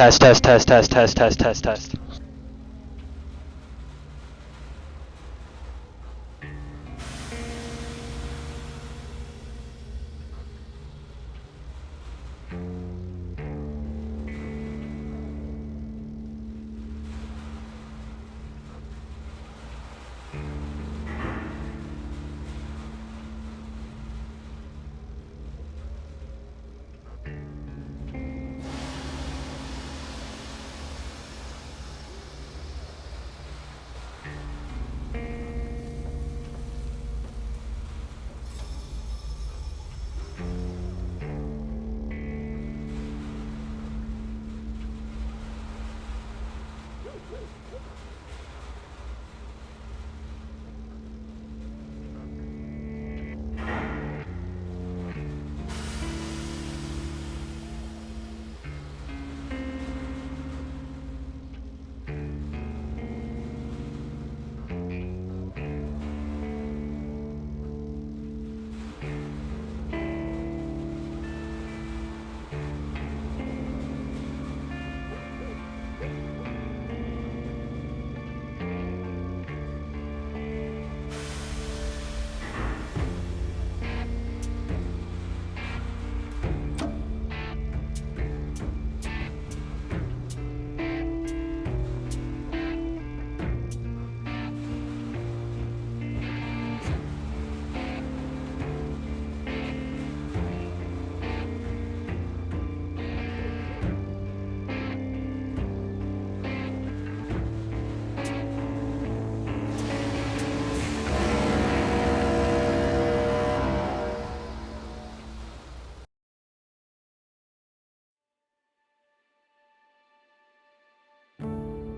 Test, test, test, test, test, test, test, test.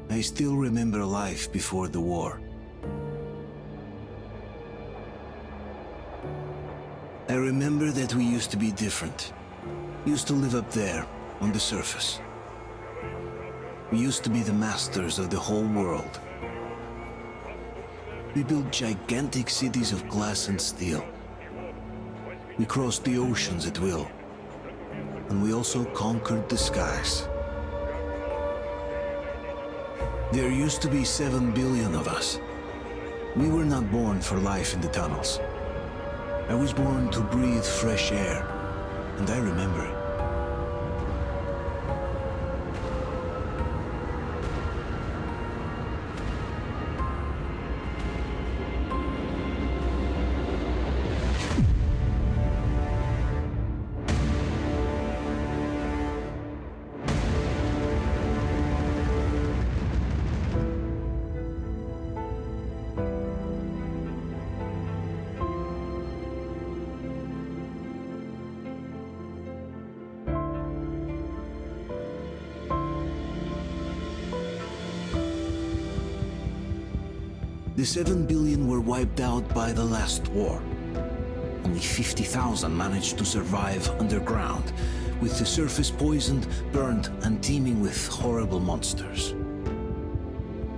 I still remember life before the war. I remember that we used to be different. Used to live up there, on the surface. We used to be the masters of the whole world. We built gigantic cities of glass and steel. We crossed the oceans at will. And we also conquered the skies. There used to be 7 billion of us. We were not born for life in the tunnels. I was born to breathe fresh air, and I remember it. The 7 billion were wiped out by the last war. Only 50,000 managed to survive underground, with the surface poisoned, burned, and teeming with horrible monsters.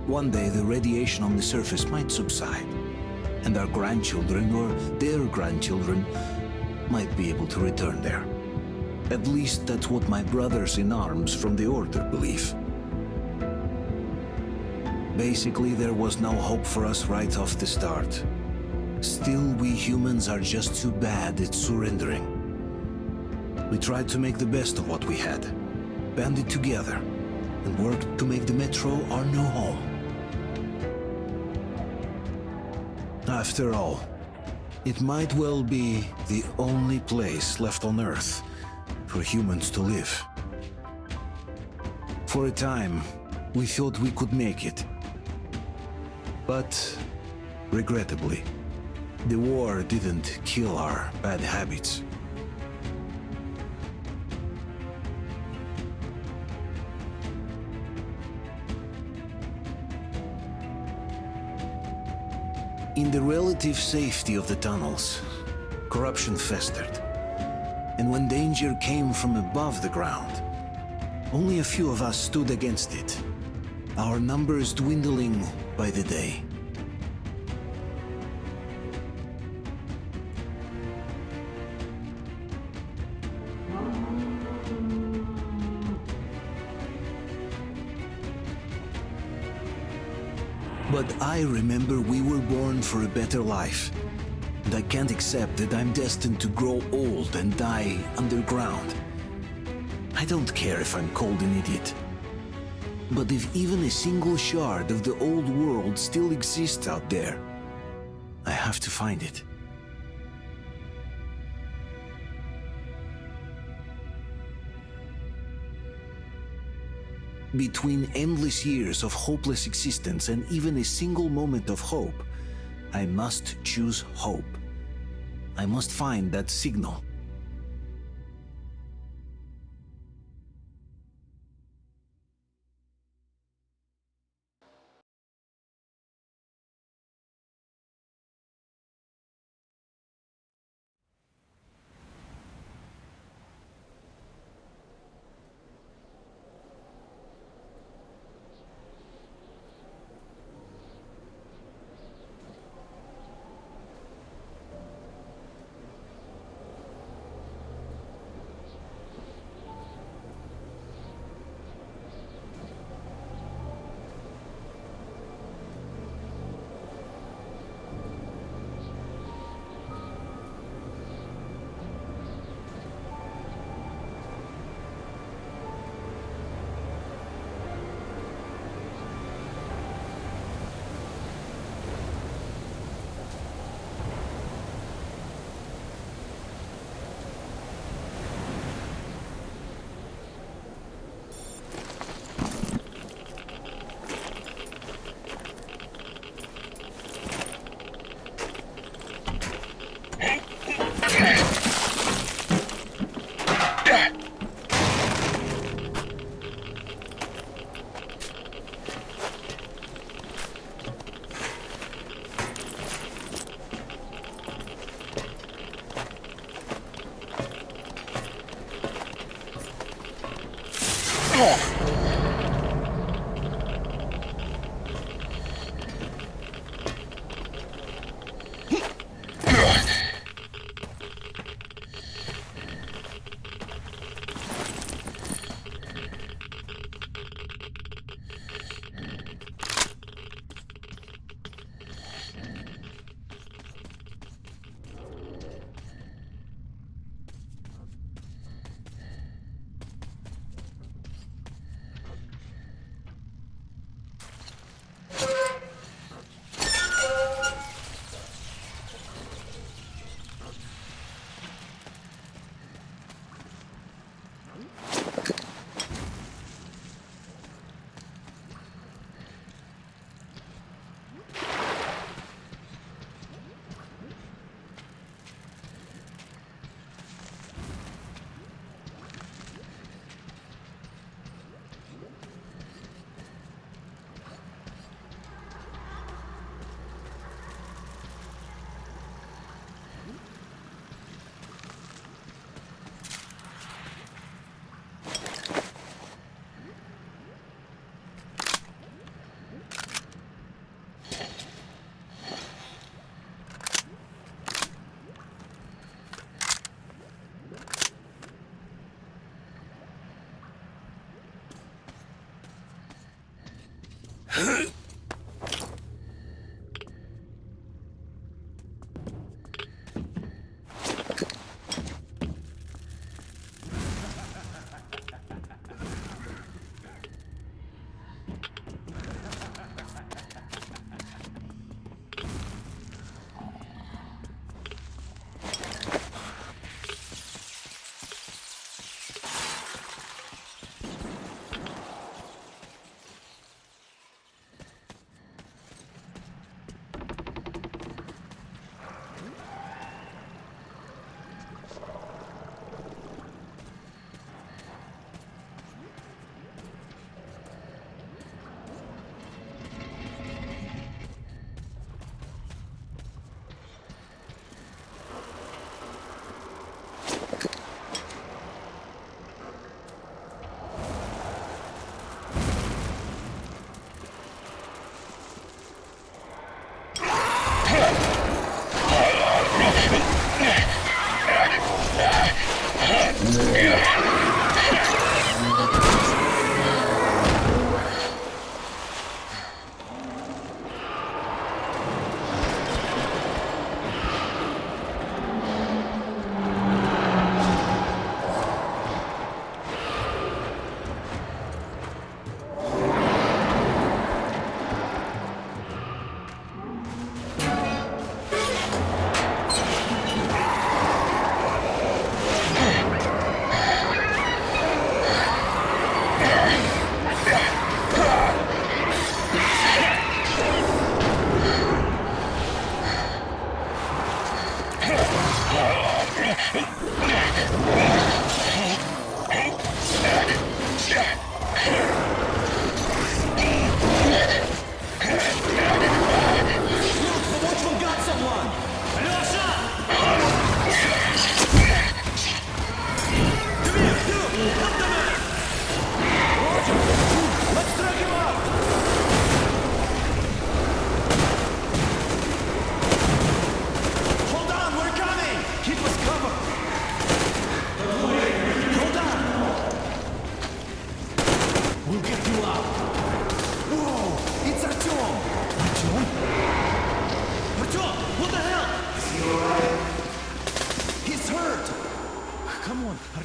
One day the radiation on the surface might subside, and our grandchildren or their grandchildren might be able to return there. At least that's what my brothers in arms from the Order believe. Basically, there was no hope for us right off the start. Still, we humans are just too bad at surrendering. We tried to make the best of what we had, banded together, and worked to make the Metro our new home. After all, it might well be the only place left on Earth for humans to live. For a time, we thought we could make it. But, regrettably, the war didn't kill our bad habits. In the relative safety of the tunnels, corruption festered. And when danger came from above the ground, only a few of us stood against it, our numbers dwindling by the day. But I remember we were born for a better life. And I can't accept that I'm destined to grow old and die underground. I don't care if I'm called an idiot. But if even a single shard of the old world still exists out there, I have to find it. Between endless years of hopeless existence and even a single moment of hope, I must choose hope. I must find that signal.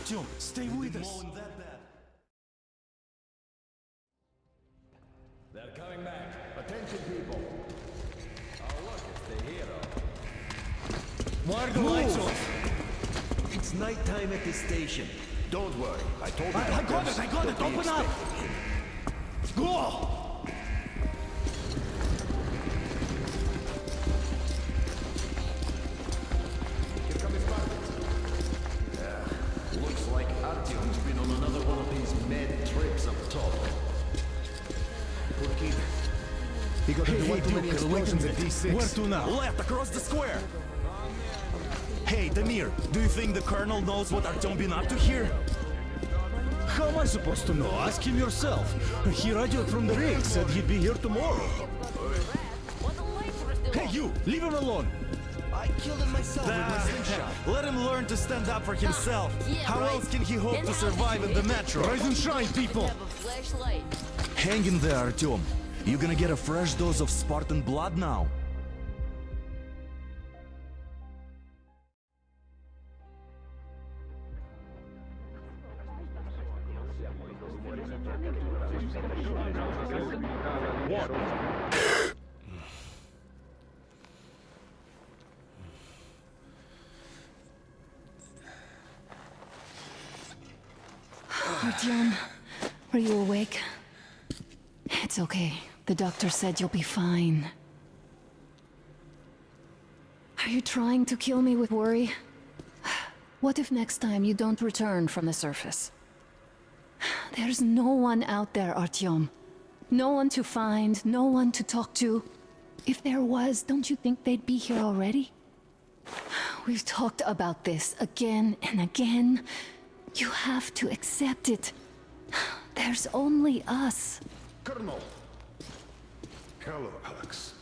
Artyom, stay with us. They're coming back. Attention, people. Oh, look, it's the hero. Why are the lights off? It's nighttime at this station. Don't worry. I told you. I got it. Open up. Go! Here come his partners. Yeah. Looks like Artyom's been on another one of his mad trips up top. Poor kid. He got into one too many explosions at D6. Where to now? Left, across the square! Hey, Damir, do you think the Colonel knows what Artyom been up to here? How am I supposed to know? Ask him yourself. He radioed from the rig, said he'd be here tomorrow. Hey, you! Leave him alone! I killed him myself with my slingshot. Let him learn to stand up for himself. How else can he hope to survive in the metro? Rise and shine, people! Hang in there, Artyom. You're gonna get a fresh dose of Spartan blood now. Artyom, are you awake? It's okay. The doctor said you'll be fine. Are you trying to kill me with worry? What if next time you don't return from the surface? There's no one out there, Artyom. No one to find, no one to talk to. If there was, don't you think they'd be here already? We've talked about this again and again. You have to accept it. There's only us. Colonel! Hello, Alex.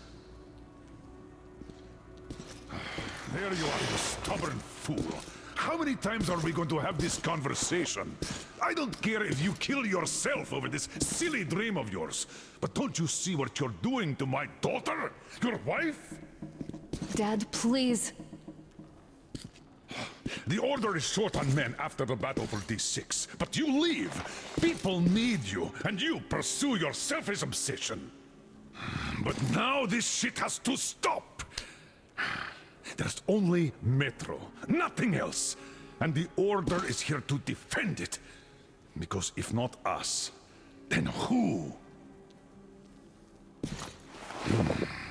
There you are, you stubborn fool. How many times are we going to have this conversation? I don't care if you kill yourself over this silly dream of yours, but don't you see what you're doing to my daughter? Your wife? Dad, please. The Order is short on men after the battle for D6, but you leave. People need you, and you pursue your selfish obsession. But now this shit has to stop. There's only Metro, nothing else. And the Order is here to defend it. Because if not us, then who?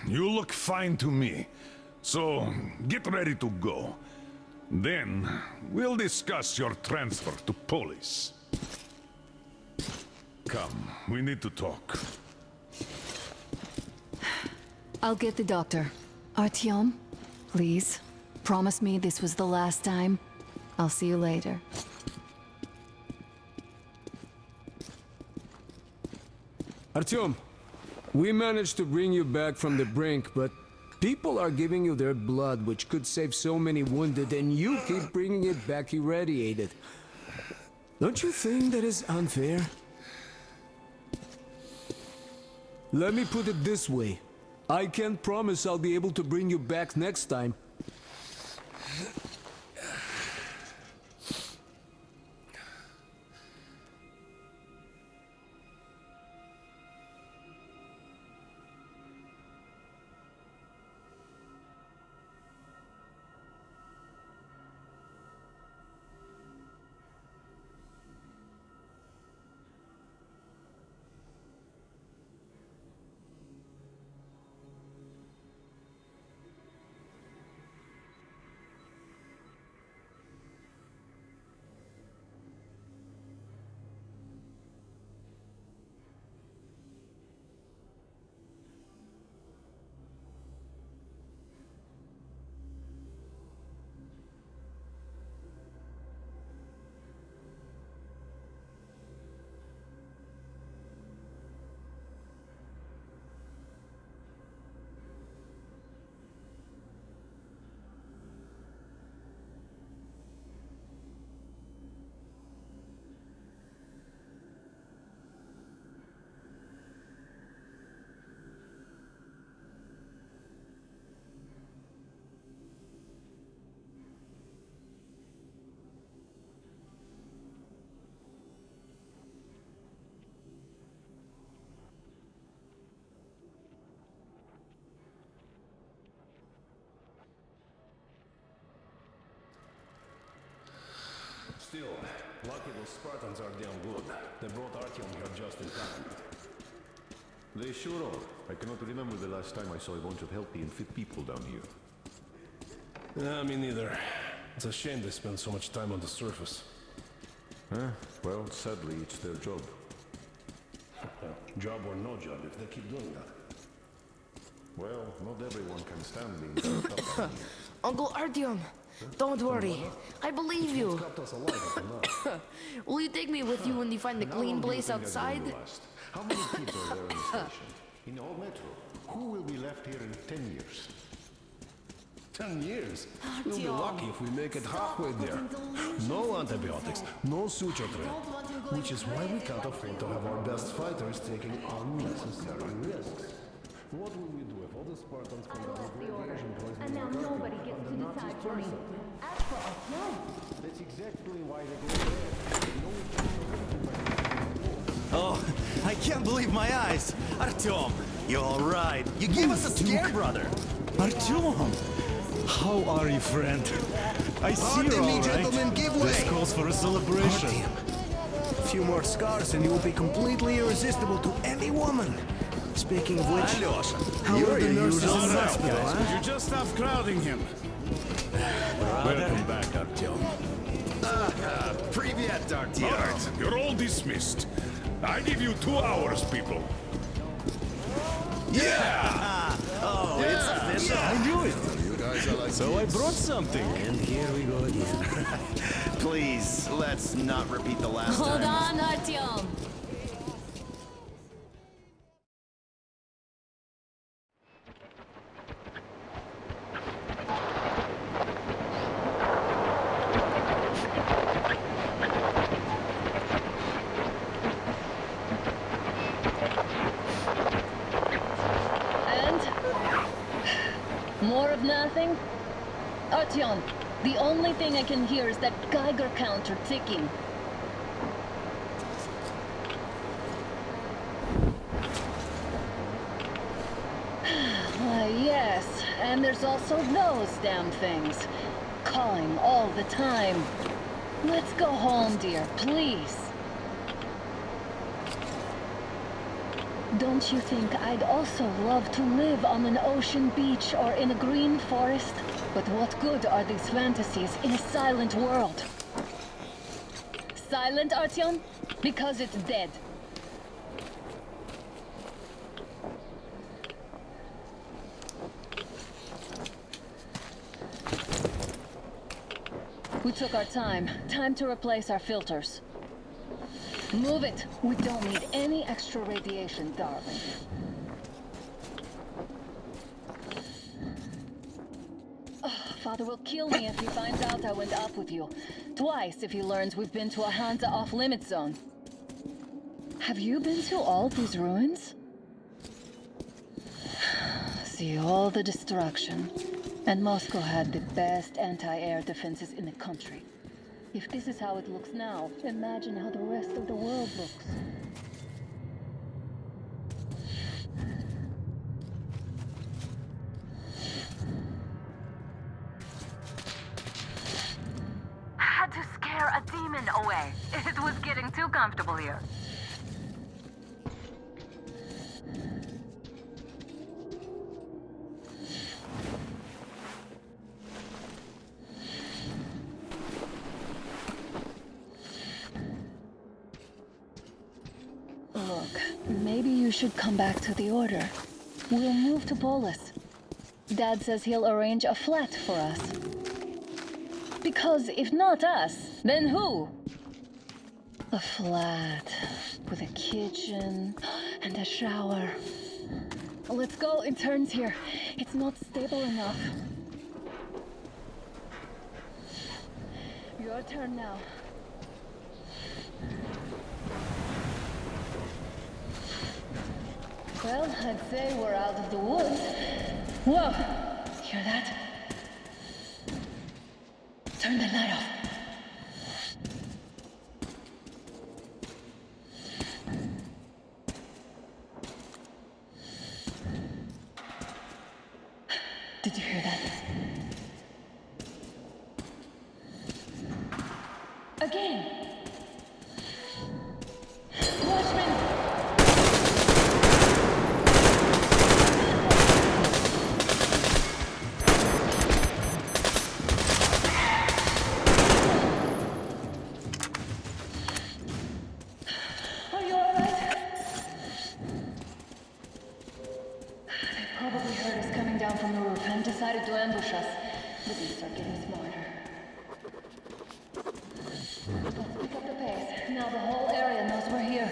You look fine to me. So, get ready to go. Then, we'll discuss your transfer to Polis. Come, we need to talk. I'll get the doctor. Artyom, please. Promise me this was the last time. I'll see you later. Artyom, we managed to bring you back from the brink, but people are giving you their blood, which could save so many wounded, and you keep bringing it back irradiated. Don't you think that is unfair? Let me put it this way. I can't promise I'll be able to bring you back next time. Still, lucky those Spartans are damn good. They brought Artyom here just in time. They sure are. I cannot remember the last time I saw a bunch of healthy and fit people down here. Me neither. It's a shame they spend so much time on the surface. Well, sadly, it's their job. Job or no job, if they keep doing that. Well, not everyone can stand being locked up. Uncle Artyom, don't worry. I believe you. Kept us alive up to now. Will you take me with you when you find the How clean long do you place think that's going outside? to last? How many kids are there in the station? In all Metro? Who will be left here in 10 years? 10 years? We'll be lucky if we make it halfway there. No antibiotics, no suture train. Which is why we can't afford to have our best fighters taking unnecessary risks. What will we do if all the Spartans come down with radiation poisoning? And now nobody gets to decide for me. As for Artyom, That's exactly why they go there. Oh, I can't believe my eyes. Artyom, you all right? You gave us a scare, brother. Artyom! How are you, friend? I see Pardon you're me, all right. gentlemen, give way. This calls for a celebration. A few more scars and you will be completely irresistible to any woman. Speaking of which, Alyosha, how are the nurses in All the right, hospital, guys, huh? would you just stop crowding him? Welcome back, Artyom. Привет, All Artyom. right, you're all dismissed. I give you 2 hours, people. Yeah! Oh, it's official. I knew it. You guys are like So I brought something. And here we go again. Please, let's not repeat the last hold time. on, Artyom. More of nothing? Artyom, the only thing I can hear is that Geiger counter ticking. Why, yes, and there's also those damn things. Calling all the time. Let's go home, dear, please. Don't you think I'd also love to live on an ocean beach or in a green forest? But what good are these fantasies in a silent world? Silent, Artyom? Because it's dead. We took our time. Time to replace our filters. Move it. We don't need any extra radiation, darling. Oh, Father will kill me if he finds out I went up with you. Twice if he learns we've been to a Hansa off-limit zone. Have you been to all these ruins? See all the destruction. And Moscow had the best anti-air defenses in the country. If this is how it looks now, imagine how the rest of the world looks. Had to scare a demon away. It was getting too comfortable here. Look, maybe you should come back to the Order. We'll move to Polis. Dad says he'll arrange a flat for us. Because if not us, then who? A flat with a kitchen and a shower. Let's go, it turns here. It's not stable enough. Your turn now. Well, I'd say we're out of the woods. Whoa! Hear that? Turn the light off. Did you hear that? A again. Watchmen! Are you alright? They probably heard us coming down from the roof and decided to ambush us. The beasts are getting smarter. Let's pick up the pace. Now the whole area knows we're here.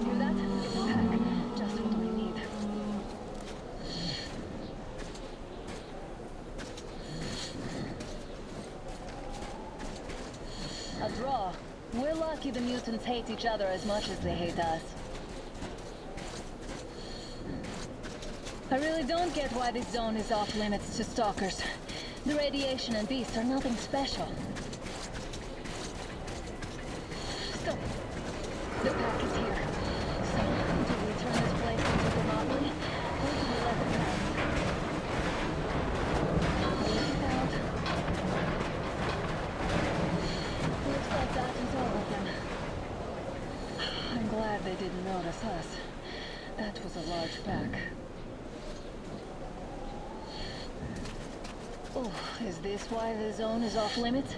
Hear that? It's a pack. Just what we need. A draw. We're lucky the mutants hate each other as much as they hate us. I really don't get why this zone is off limits to stalkers. The radiation and beasts are nothing special. Stop. The pack is here. So, do we turn this place into a monopoly, or do we let them pass? Leave out. Looks like that is all of them. I'm glad they didn't notice us. That was a large pack. Oh, is this why the zone is off limits?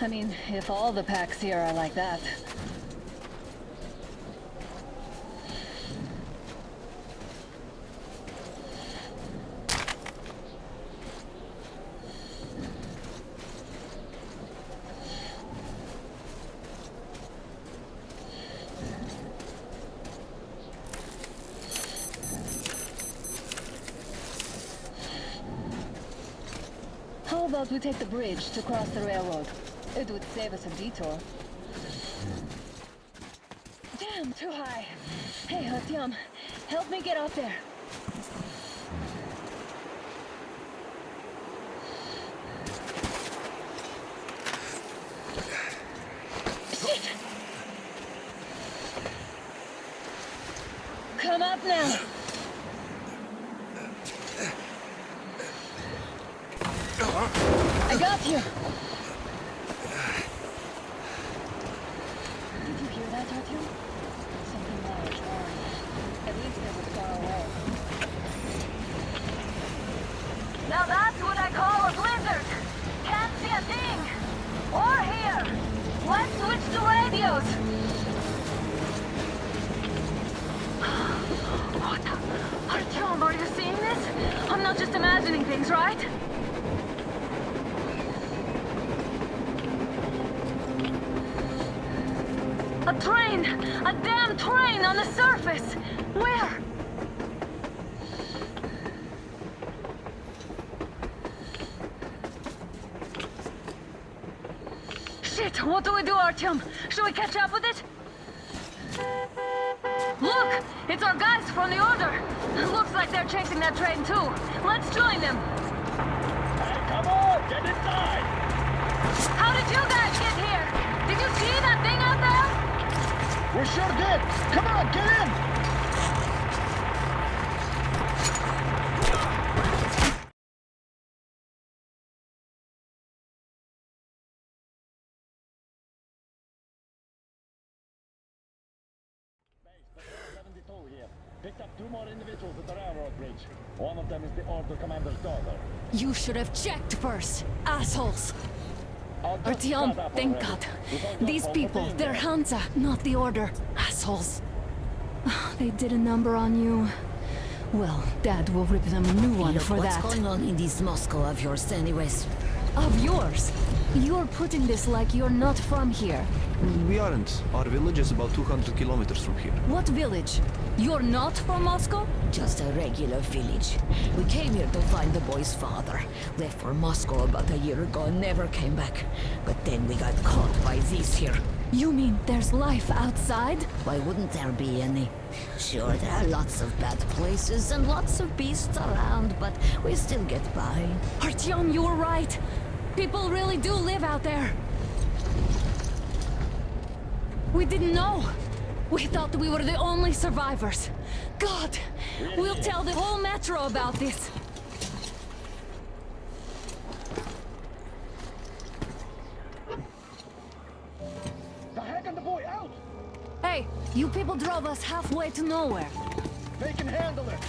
I mean, if all the packs here are like that. How about we take the bridge to cross the railroad? It would save us a detour. Damn, too high. Hey, Artyom, help me get up there. Shit! Come up now. I got you! Did you hear that, Artyom? Something large, roaring. At least it was far away. Now that's what I call a blizzard! Can't see a thing! Or hear! Let's switch to radios! What the? Artyom, are you seeing this? I'm not just imagining things, right? A train! A damn train on the surface! Where? Shit! What do we do, Artyom? Should we catch up with it? Look! It's our guys from the Order! Looks like they're chasing that train too. Let's join them! Hey, come on! Get inside! How did you guys get here? Did you see that thing out there? We sure did! Come on, get in! Here. Picked up 2 more individuals at the railroad bridge. One of them is the Order Commander's daughter. You should have checked first, assholes! Artyom, thank God. These people, they're Hansa, not the Order. Assholes. They did a number on you. Well, Dad will rip them a new one Look, for that. what's going on in this Moscow of yours anyways? Of yours? You're putting this like you're not from here. We aren't. Our village is about 200 kilometers from here. What village? You're not from Moscow? Just a regular village. We came here to find the boy's father. Left for Moscow about a year ago and never came back. But then we got caught by these here. You mean there's life outside? Why wouldn't there be any? Sure, there are lots of bad places and lots of beasts around, but we still get by. Artyom, you were right. People really do live out there. We didn't know. We thought we were the only survivors. God, we'll tell the whole metro about this. The Hag and the boy out! Hey, you people drove us halfway to nowhere. They can handle it!